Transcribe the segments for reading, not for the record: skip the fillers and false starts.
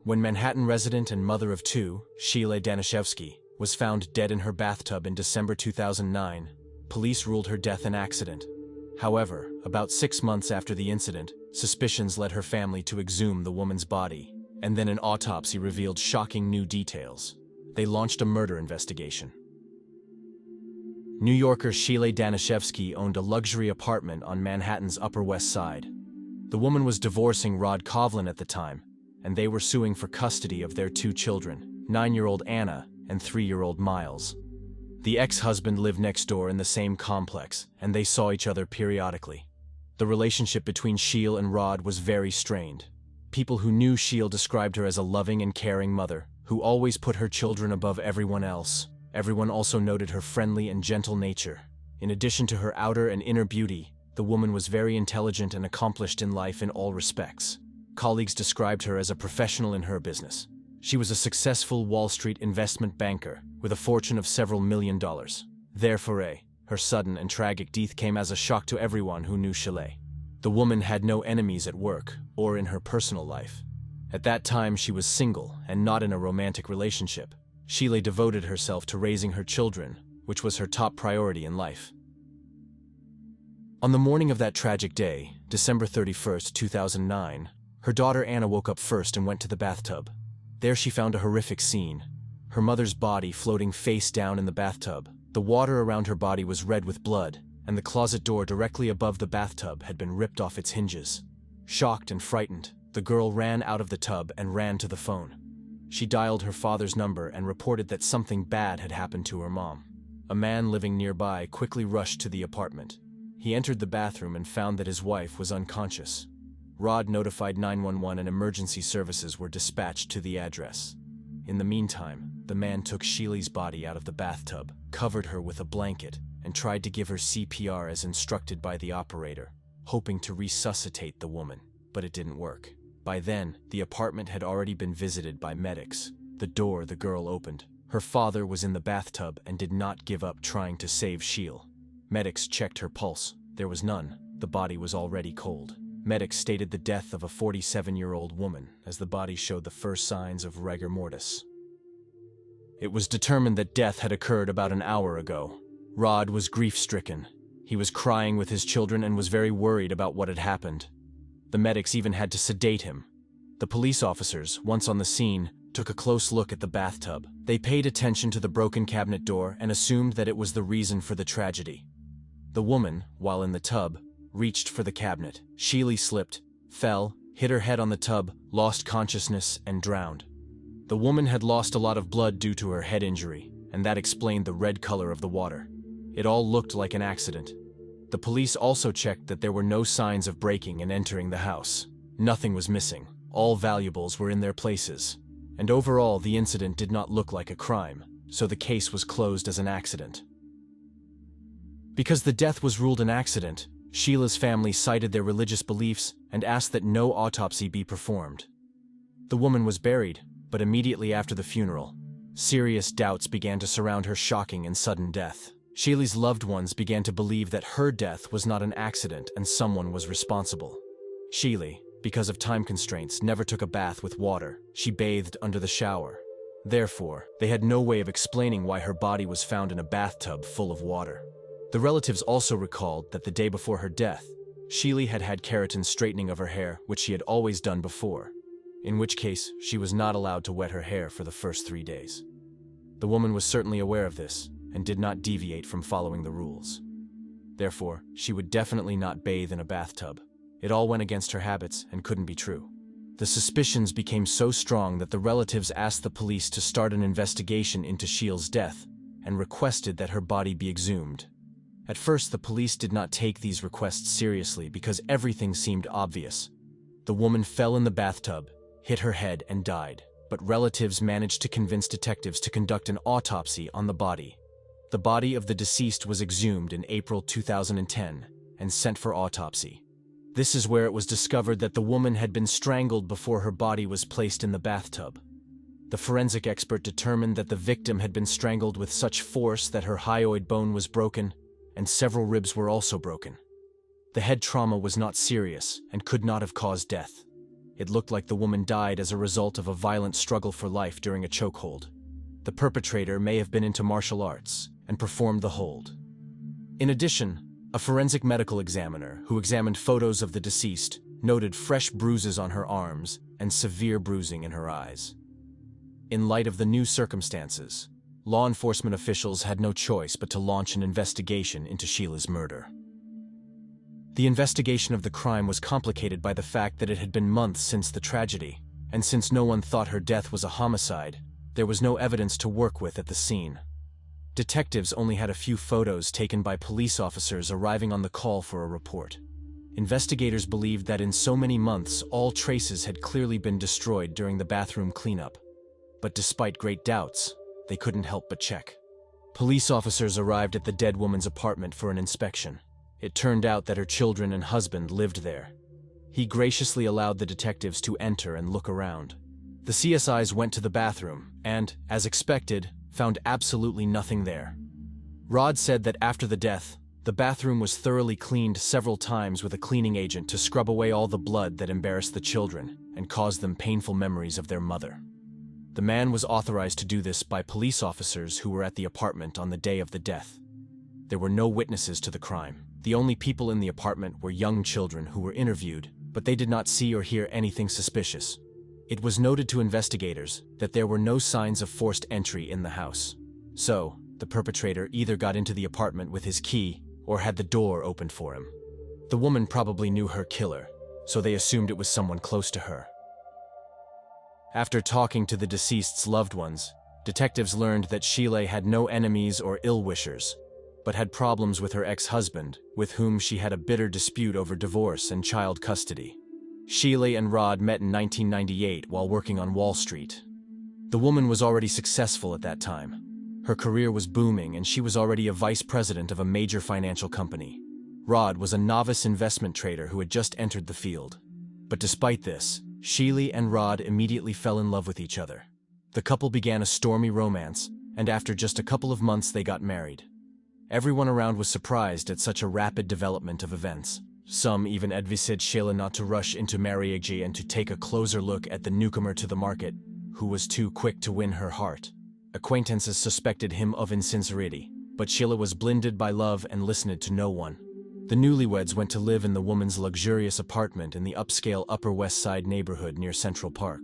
When Manhattan resident and mother of two, Sheila Danishevsky, was found dead in her bathtub in December 2009, police ruled her death an accident. However, about 6 months after the incident, suspicions led her family to exhume the woman's body, and then an autopsy revealed shocking new details. They launched a murder investigation. New Yorker Sheila Danishevsky owned a luxury apartment on Manhattan's Upper West Side. The woman was divorcing Rod Kovlin at the time, and they were suing for custody of their two children, 9-year-old Anna and 3-year-old Miles. The ex-husband lived next door in the same complex, and they saw each other periodically. The relationship between Sheila and Rod was very strained. People who knew Sheila described her as a loving and caring mother, who always put her children above everyone else. Everyone also noted her friendly and gentle nature. In addition to her outer and inner beauty, the woman was very intelligent and accomplished in life in all respects. Colleagues described her as a professional in her business. She was a successful Wall Street investment banker with a fortune of several $1 million. Therefore, her sudden and tragic death came as a shock to everyone who knew Sheila. The woman had no enemies at work or in her personal life. At that time, she was single and not in a romantic relationship. Sheila devoted herself to raising her children, which was her top priority in life. On the morning of that tragic day, December 31st, 2009, her daughter Anna woke up first and went to the bathtub. There she found a horrific scene. Her mother's body floating face down in the bathtub. The water around her body was red with blood, and the closet door directly above the bathtub had been ripped off its hinges. Shocked and frightened, the girl ran out of the tub and ran to the phone. She dialed her father's number and reported that something bad had happened to her mom. A man living nearby quickly rushed to the apartment. He entered the bathroom and found that his wife was unconscious. Rod notified 911 and emergency services were dispatched to the address. In the meantime, the man took Sheila's body out of the bathtub, covered her with a blanket, and tried to give her CPR as instructed by the operator, hoping to resuscitate the woman, but it didn't work. By then, the apartment had already been visited by medics. The door the girl opened. Her father was in the bathtub and did not give up trying to save Sheila. Medics checked her pulse. There was none. The body was already cold. Medics stated the death of a 47-year-old woman, as the body showed the first signs of rigor mortis. It was determined that death had occurred about an hour ago. Rod was grief-stricken. He was crying with his children and was very worried about what had happened. The medics even had to sedate him. The police officers, once on the scene, took a close look at the bathtub. They paid attention to the broken cabinet door and assumed that it was the reason for the tragedy. The woman, while in the tub, reached for the cabinet. Sheila slipped, fell, hit her head on the tub, lost consciousness, and drowned. The woman had lost a lot of blood due to her head injury, and that explained the red color of the water. It all looked like an accident. The police also checked that there were no signs of breaking and entering the house. Nothing was missing. All valuables were in their places. And overall, the incident did not look like a crime, so the case was closed as an accident. Because the death was ruled an accident, Sheila's family cited their religious beliefs and asked that no autopsy be performed. The woman was buried, but immediately after the funeral, serious doubts began to surround her shocking and sudden death. Sheila's loved ones began to believe that her death was not an accident and someone was responsible. Sheila, because of time constraints, never took a bath with water. She bathed under the shower. Therefore, they had no way of explaining why her body was found in a bathtub full of water. The relatives also recalled that the day before her death, Sheila had had keratin straightening of her hair, which she had always done before, in which case she was not allowed to wet her hair for the first 3 days. The woman was certainly aware of this and did not deviate from following the rules. Therefore, she would definitely not bathe in a bathtub. It all went against her habits and couldn't be true. The suspicions became so strong that the relatives asked the police to start an investigation into Sheila's death and requested that her body be exhumed. At first, the police did not take these requests seriously because everything seemed obvious. The woman fell in the bathtub, hit her head, and died. But relatives managed to convince detectives to conduct an autopsy on the body. The body of the deceased was exhumed in April 2010 and sent for autopsy. This is where it was discovered that the woman had been strangled before her body was placed in the bathtub. The forensic expert determined that the victim had been strangled with such force that her hyoid bone was broken and several ribs were also broken. The head trauma was not serious and could not have caused death. It looked like the woman died as a result of a violent struggle for life during a chokehold. The perpetrator may have been into martial arts and performed the hold. In addition, a forensic medical examiner who examined photos of the deceased noted fresh bruises on her arms and severe bruising in her eyes. In light of the new circumstances, law enforcement officials had no choice but to launch an investigation into Sheila's murder. The investigation of the crime was complicated by the fact that it had been months since the tragedy, and since no one thought her death was a homicide, there was no evidence to work with at the scene. Detectives only had a few photos taken by police officers arriving on the call for a report. Investigators believed that in so many months, all traces had clearly been destroyed during the bathroom cleanup. But despite great doubts, they couldn't help but check. Police officers arrived at the dead woman's apartment for an inspection. It turned out that her children and husband lived there. He graciously allowed the detectives to enter and look around. The CSIs went to the bathroom and, as expected, found absolutely nothing there. Rod said that after the death, the bathroom was thoroughly cleaned several times with a cleaning agent to scrub away all the blood that embarrassed the children and caused them painful memories of their mother. The man was authorized to do this by police officers who were at the apartment on the day of the death. There were no witnesses to the crime. The only people in the apartment were young children who were interviewed, but they did not see or hear anything suspicious. It was noted to investigators that there were no signs of forced entry in the house. So, the perpetrator either got into the apartment with his key or had the door opened for him. The woman probably knew her killer, so they assumed it was someone close to her. After talking to the deceased's loved ones, detectives learned that Sheila had no enemies or ill-wishers, but had problems with her ex-husband, with whom she had a bitter dispute over divorce and child custody. Sheila and Rod met in 1998 while working on Wall Street. The woman was already successful at that time. Her career was booming and she was already a vice president of a major financial company. Rod was a novice investment trader who had just entered the field. But despite this, Sheila and Rod immediately fell in love with each other. The couple began a stormy romance, and after just a couple of months they got married. Everyone around was surprised at such a rapid development of events. Some even advised Sheila not to rush into marriage and to take a closer look at the newcomer to the market, who was too quick to win her heart. Acquaintances suspected him of insincerity, but Sheila was blinded by love and listened to no one. The newlyweds went to live in the woman's luxurious apartment in the upscale Upper West Side neighborhood near Central Park.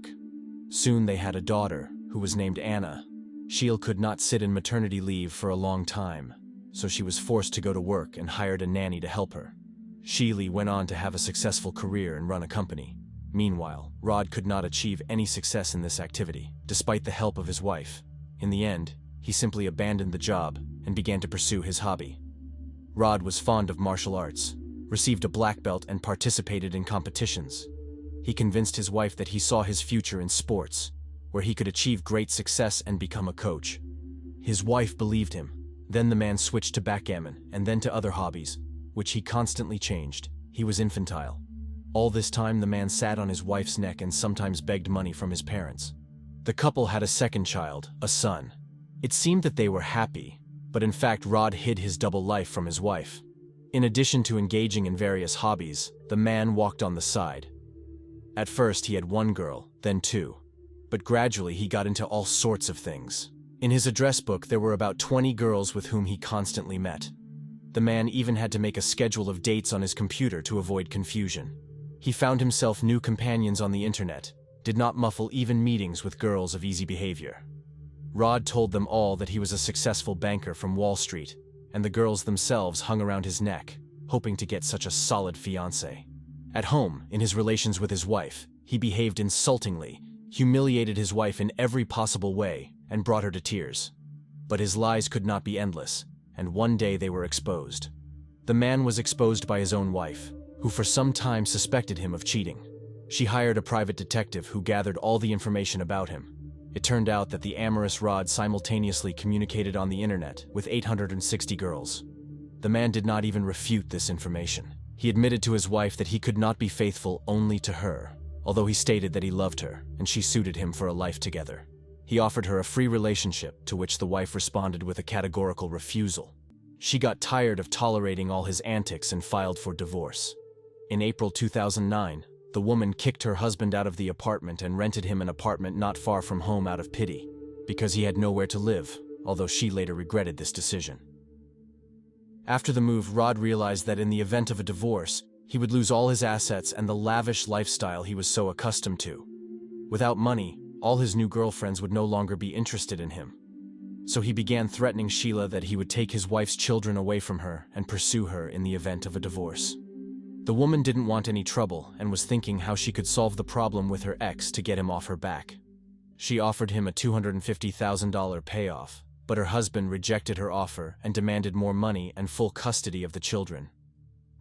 Soon they had a daughter, who was named Anna. Sheila could not sit in maternity leave for a long time, so she was forced to go to work and hired a nanny to help her. Sheila went on to have a successful career and run a company. Meanwhile, Rod could not achieve any success in this activity, despite the help of his wife. In the end, he simply abandoned the job and began to pursue his hobby. Rod was fond of martial arts, received a black belt and participated in competitions. He convinced his wife that he saw his future in sports, where he could achieve great success and become a coach. His wife believed him. Then the man switched to backgammon and then to other hobbies, which he constantly changed. He was infantile. All this time the man sat on his wife's neck and sometimes begged money from his parents. The couple had a second child, a son. It seemed that they were happy, but in fact Rod hid his double life from his wife. In addition to engaging in various hobbies, the man walked on the side. At first he had one girl, then two. But gradually he got into all sorts of things. In his address book there were about 20 girls with whom he constantly met. The man even had to make a schedule of dates on his computer to avoid confusion. He found himself new companions on the internet, did not muffle even meetings with girls of easy behavior. Rod told them all that he was a successful banker from Wall Street, and the girls themselves hung around his neck, hoping to get such a solid fiancé. At home, in his relations with his wife, he behaved insultingly, humiliated his wife in every possible way, and brought her to tears. But his lies could not be endless, and one day they were exposed. The man was exposed by his own wife, who for some time suspected him of cheating. She hired a private detective who gathered all the information about him. It turned out that the amorous Rod simultaneously communicated on the internet with 860 girls. The man did not even refute this information. He admitted to his wife that he could not be faithful only to her, although he stated that he loved her and she suited him for a life together. He offered her a free relationship, to which the wife responded with a categorical refusal. She got tired of tolerating all his antics and filed for divorce. In April 2009, The woman kicked her husband out of the apartment and rented him an apartment not far from home out of pity, because he had nowhere to live, although she later regretted this decision. After the move, Rod realized that in the event of a divorce, he would lose all his assets and the lavish lifestyle he was so accustomed to. Without money, all his new girlfriends would no longer be interested in him. So he began threatening Sheila that he would take his wife's children away from her and pursue her in the event of a divorce. The woman didn't want any trouble and was thinking how she could solve the problem with her ex to get him off her back. She offered him a $250,000 payoff, but her husband rejected her offer and demanded more money and full custody of the children.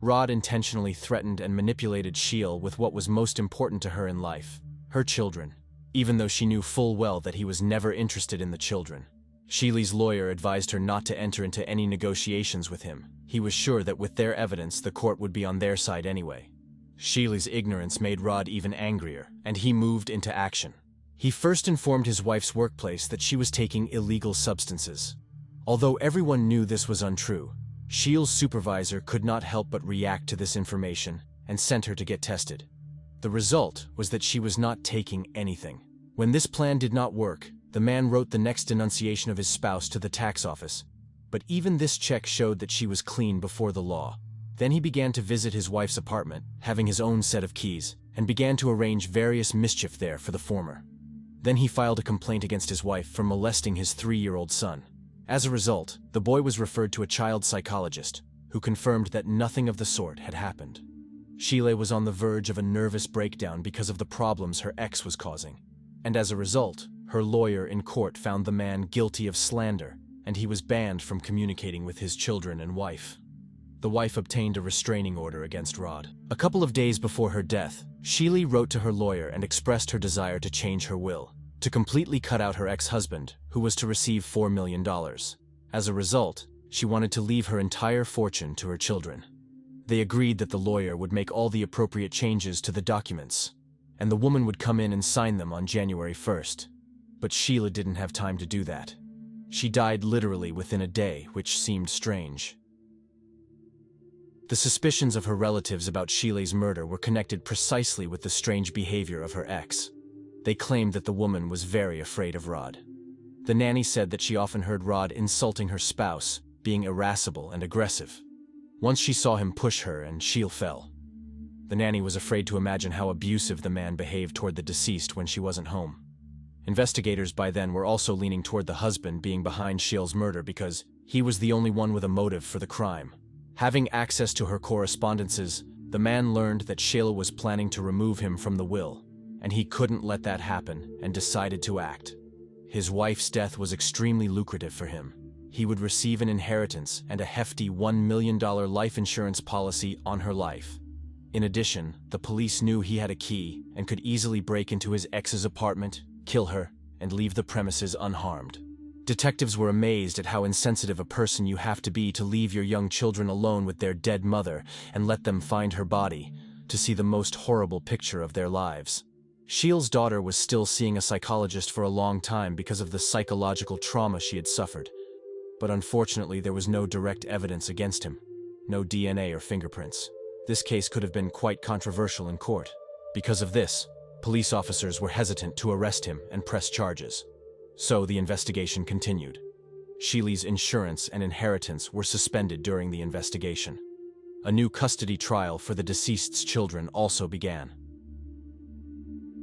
Rod intentionally threatened and manipulated Sheila with what was most important to her in life, her children, even though she knew full well that he was never interested in the children. Sheila's lawyer advised her not to enter into any negotiations with him. He was sure that with their evidence, the court would be on their side anyway. Sheila's ignorance made Rod even angrier, and he moved into action. He first informed his wife's workplace that she was taking illegal substances. Although everyone knew this was untrue, Sheila's supervisor could not help but react to this information and sent her to get tested. The result was that she was not taking anything. When this plan did not work, the man wrote the next denunciation of his spouse to the tax office, but even this check showed that she was clean before the law. Then he began to visit his wife's apartment, having his own set of keys, and began to arrange various mischief there for the former. Then he filed a complaint against his wife for molesting his 3-year-old son. As a result, the boy was referred to a child psychologist, who confirmed that nothing of the sort had happened. Sheila was on the verge of a nervous breakdown because of the problems her ex was causing, and as a result, her lawyer in court found the man guilty of slander, and he was banned from communicating with his children and wife. The wife obtained a restraining order against Rod. A couple of days before her death, Sheila wrote to her lawyer and expressed her desire to change her will, to completely cut out her ex-husband, who was to receive $4 million. As a result, she wanted to leave her entire fortune to her children. They agreed that the lawyer would make all the appropriate changes to the documents, and the woman would come in and sign them on January 1st. But Sheila didn't have time to do that. She died literally within a day, which seemed strange. The suspicions of her relatives about Sheila's murder were connected precisely with the strange behavior of her ex. They claimed that the woman was very afraid of Rod. The nanny said that she often heard Rod insulting her spouse, being irascible and aggressive. Once she saw him push her and Sheila fell. The nanny was afraid to imagine how abusive the man behaved toward the deceased when she wasn't home. Investigators by then were also leaning toward the husband being behind Sheila's murder because he was the only one with a motive for the crime. Having access to her correspondences, the man learned that Sheila was planning to remove him from the will, and he couldn't let that happen and decided to act. His wife's death was extremely lucrative for him. He would receive an inheritance and a hefty $1 million life insurance policy on her life. In addition, the police knew he had a key and could easily break into his ex's apartment, kill her, and leave the premises unharmed. Detectives were amazed at how insensitive a person you have to be to leave your young children alone with their dead mother and let them find her body, to see the most horrible picture of their lives. Sheila's daughter was still seeing a psychologist for a long time because of the psychological trauma she had suffered. But unfortunately, there was no direct evidence against him. No DNA or fingerprints. This case could have been quite controversial in court. Because of this, police officers were hesitant to arrest him and press charges. So the investigation continued. Sheila's insurance and inheritance were suspended during the investigation. A new custody trial for the deceased's children also began.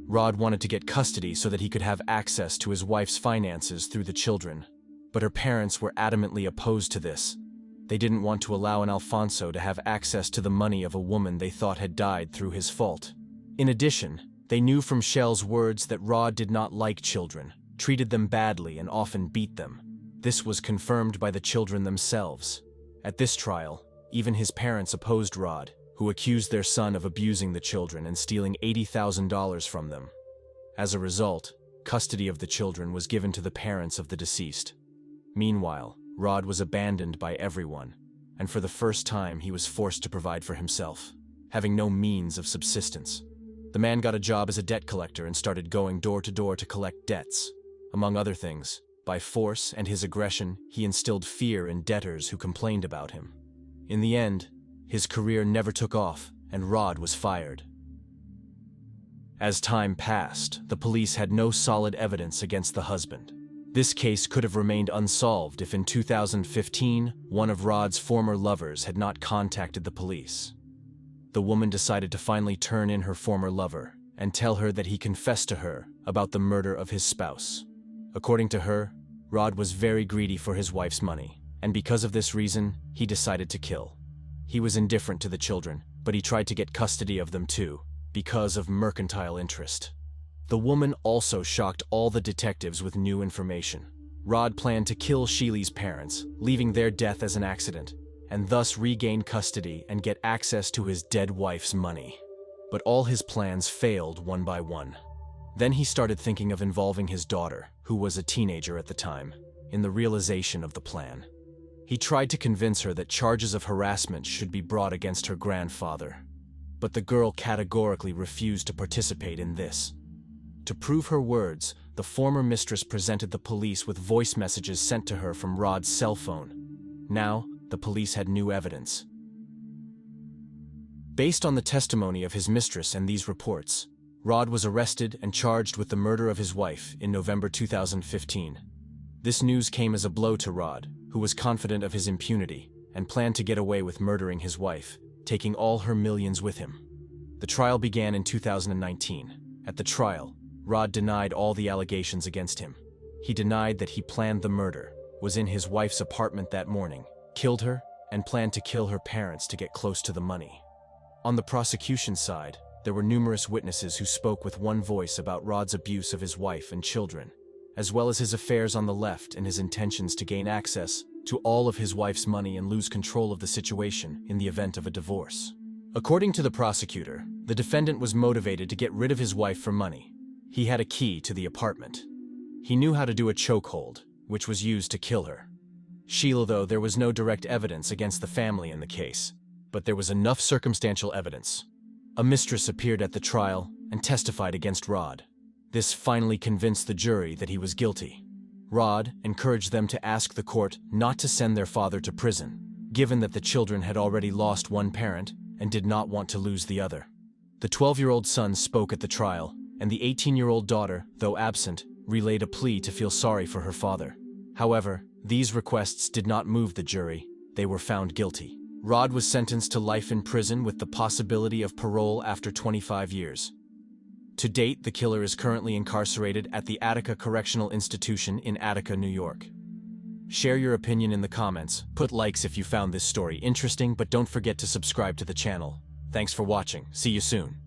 Rod wanted to get custody so that he could have access to his wife's finances through the children, but her parents were adamantly opposed to this. They didn't want to allow an Alfonso to have access to the money of a woman they thought had died through his fault. In addition, they knew from Shell's words that Rod did not like children, treated them badly, and often beat them. This was confirmed by the children themselves. At this trial, even his parents opposed Rod, who accused their son of abusing the children and stealing $80,000 from them. As a result, custody of the children was given to the parents of the deceased. Meanwhile, Rod was abandoned by everyone, and for the first time he was forced to provide for himself, having no means of subsistence. The man got a job as a debt collector and started going door to door to collect debts. Among other things, by force and his aggression, he instilled fear in debtors who complained about him. In the end, his career never took off, and Rod was fired. As time passed, the police had no solid evidence against the husband. This case could have remained unsolved if in 2015, one of Rod's former lovers had not contacted the police. The woman decided to finally turn in her former lover and tell her that he confessed to her about the murder of his spouse. According to her, Rod was very greedy for his wife's money, and because of this reason, he decided to kill. He was indifferent to the children, but he tried to get custody of them too, because of mercantile interest. The woman also shocked all the detectives with new information. Rod planned to kill Sheely's parents, leaving their death as an accident, and thus regain custody and get access to his dead wife's money. But all his plans failed one by one. Then he started thinking of involving his daughter, who was a teenager at the time, in the realization of the plan. He tried to convince her that charges of harassment should be brought against her grandfather, but the girl categorically refused to participate in this. To prove her words, the former mistress presented the police with voice messages sent to her from Rod's cell phone. Now, the police had new evidence. Based on the testimony of his mistress and these reports, Rod was arrested and charged with the murder of his wife in November 2015. This news came as a blow to Rod, who was confident of his impunity and planned to get away with murdering his wife, taking all her millions with him. The trial began in 2019. At the trial, Rod denied all the allegations against him. He denied that he planned the murder, was in his wife's apartment that morning, killed her, and planned to kill her parents to get close to the money. On the prosecution side, there were numerous witnesses who spoke with one voice about Rod's abuse of his wife and children, as well as his affairs on the left and his intentions to gain access to all of his wife's money and lose control of the situation in the event of a divorce. According to the prosecutor, the defendant was motivated to get rid of his wife for money. He had a key to the apartment. He knew how to do a chokehold, which was used to kill her. Sheila, though, there was no direct evidence against the family in the case, but there was enough circumstantial evidence. A mistress appeared at the trial and testified against Rod. This finally convinced the jury that he was guilty. Rod encouraged them to ask the court not to send their father to prison, given that the children had already lost one parent and did not want to lose the other. The 12-year-old son spoke at the trial, and the 18-year-old daughter, though absent, relayed a plea to feel sorry for her father. However, these requests did not move the jury. They were found guilty. Rod was sentenced to life in prison with the possibility of parole after 25 years. To date, the killer is currently incarcerated at the Attica Correctional Institution in Attica, New York. Share your opinion in the comments, put likes if you found this story interesting, but don't forget to subscribe to the channel. Thanks for watching. See you soon.